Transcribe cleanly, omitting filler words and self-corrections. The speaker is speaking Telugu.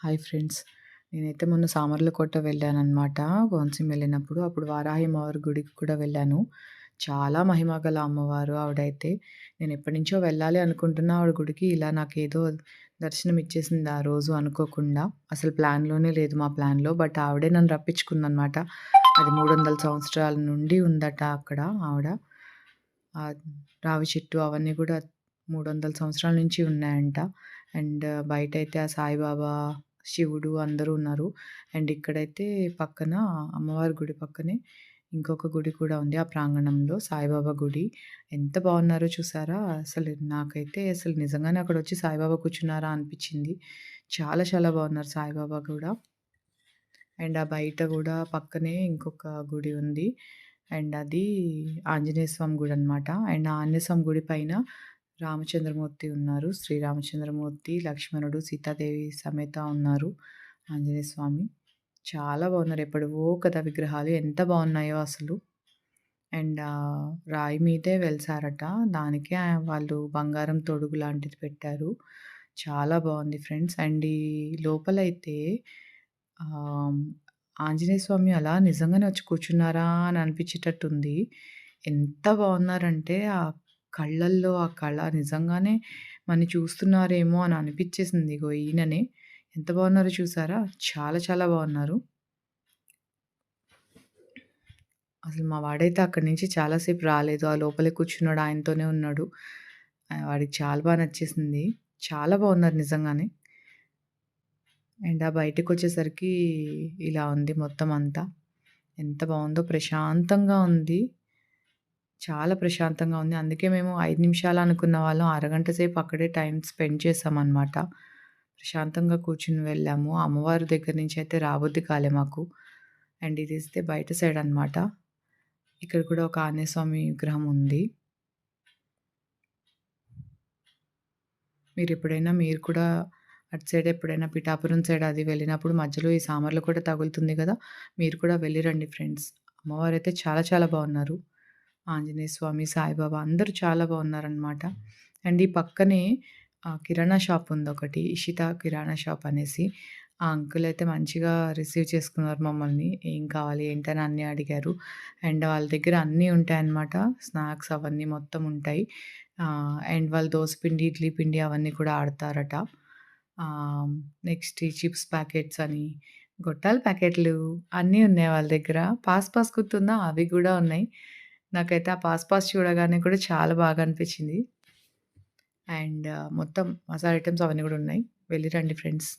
Hi friends. నేనైతే మొన్న సామర్లకోట వెళ్ళాననమాట. కోనసీమ వెళ్ళినప్పుడు. అప్పుడు వారాహి అమ్మవారి గుడికి కూడా వెళ్ళాను. చాలా మహిమగల అమ్మవారు ఆవిడైతే. నేనెప్పటినుంచో వెళ్ళాలి అనుకుంటున్నా ఆవిడ గుడికి. ఇలా నాకేదో దర్శనం ఇచ్చేసింది ఆ రోజు అనుకోకుండా. అసలు ప్లాన్‌లోనే లేదు మా ప్లాన్‌లో. బట్ ఆవిడే నన్ను రప్పించుకుందనమాట. అది 300 సంవత్సరాల నుండి ఉందట అక్కడ ఆవిడ. ఆహ్, రావి చెట్టు అవన్నీ గూడా 300 సంవత్సరాల నుంచి ఉన్నాయంట. అండ్ బయటైతే ఆ సాయిబాబా, శివుడు అందరూ ఉన్నారు. అండ్ ఇక్కడైతే పక్కన అమ్మవారి గుడి పక్కనే ఇంకొక గుడి కూడా ఉంది ఆ ప్రాంగణంలో సాయిబాబా గుడి. ఎంత బావున్నారో చూసారా? నాకైతే నిజంగానే అక్కడొచ్చి సాయిబాబా కూర్చున్నారా అనిపిచ్చింది. చాలా చాలా బావున్నారు సాయిబాబా గూడా. అండ్ ఆ బయట గూడా పక్కనే ఇంకొక గుడి ఉంది. అండ్ అది ఆంజనేయ స్వామి గుడనమాట. అండ్ ఆ ఆంజనేయ స్వామి గుడి పైన రామచంద్రమూర్తి ఉన్నారు. శ్రీరామచంద్రమూర్తి, లక్ష్మణుడు, సీతాదేవి సమేత ఉన్నారు ఆంజనేయ స్వామి. చాలా బాగున్నారు. ఎప్పటివో కదా విగ్రహాలు ఎంత బావున్నాయో అసలు. అండ్ రాయి మీదే వెలిసారట. దానికే వాళ్ళు బంగారం తొడుగు లాంటిది పెట్టారు. చాలా బావుంది ఫ్రెండ్స్. అండ్ ఈ లోపలైతే ఆహ్, ఆంజనేయ స్వామి అలా నిజంగానే వచ్చి కూర్చున్నారా అని అనిపించేటట్టుంది. ఎంత బావున్నారంటే కళ్ళల్లో ఆ కళ నిజంగానే మనని చూస్తున్నారేమో అని అనిపించేసింది. ఇగో ఈయననే. ఎంత బావున్నారో చూసారా? చాలా చాలా బావున్నారు. అసలు మా వాడైతే అక్కడి నుంచి చాలా సేపు రాలేదు. ఆ లోపలే కూర్చున్నాడు. ఆయనతోనే ఉన్నాడు. వాడికి చాలా నచ్చేసింది. చాలా బాగున్నారు నిజంగానే. అండ్ ఆ బయటకొచ్చేసరికి ఇలా ఉంది మొత్తం అంతా. ఎంత బావుందో ప్రశాంతంగా ఉంది. చాలా ప్రశాంతంగా ఉంది. అందుకే మేము 5 నిమిషాలు అనుకున్న వాళ్ళం అరగంట సేపు అక్కడే టైమ్ స్పెండ్ చేశామనమాట. ప్రశాంతంగా కూర్చొని వెళ్ళాము. అమ్మవారి దగ్గర నుంచి అయితే రాబుద్ది కాలే మాకు. అండ్ ఇదిస్తే బయట సైడ్ అనమాట. ఇక్కడ కూడా ఒక ఆంజనేయ స్వామి విగ్రహం ఉంది. మీరు కూడా అటు సైడ్ ఎప్పుడైనా పిఠాపురం సైడ్ అది వెళ్ళినప్పుడు మధ్యలో ఈ సామర్లకోట తగులుతుంది గదా! మీరు కూడా వెళ్ళి రండి ఫ్రెండ్స్. అమ్మవారైతే చాలా చాలా బావున్నారు. ఆంజనేయ స్వామి, సాయిబాబా అందరూ చాలా బావున్నారనమాట. అండ్ ఈ పక్కనే కిరాణా షాప్ ఉందొకటి. ఇషిత కిరాణా షాప్ అనేసి. ఆ అంకుల్ అయితే మంచిగా రిసీవ్ చేసుకున్నారు మమ్మల్ని. ఏం కావాలి ఏంటని అన్నీ అడిగారు. అండ్ వాళ్ళ దగ్గర అన్నీ ఉంటాయన్నమాట. స్నాక్స్ అవన్నీ మొత్తం ఉంటాయి. అండ్ వాళ్ళు దోస పిండి, ఇడ్లీ పిండి అవన్నీ కూడా ఆడతారట. నెక్స్ట్ ఈ చిప్స్ ప్యాకెట్స్ అని, గొట్టాల ప్యాకెట్లు అన్నీ ఉన్నాయి వాళ్ళ దగ్గర. పాస్ గుర్తుందా? అవి గూడా ఉన్నాయి. నాకైతే ఆ పాస్ చూడగానే కూడా చాలా బాగా అనిపించింది. అండ్ మొత్తం మసాలా ఐటెమ్స్ అవన్నీ గూడా ఉన్నాయి. వెళ్లి రండి ఫ్రెండ్స్.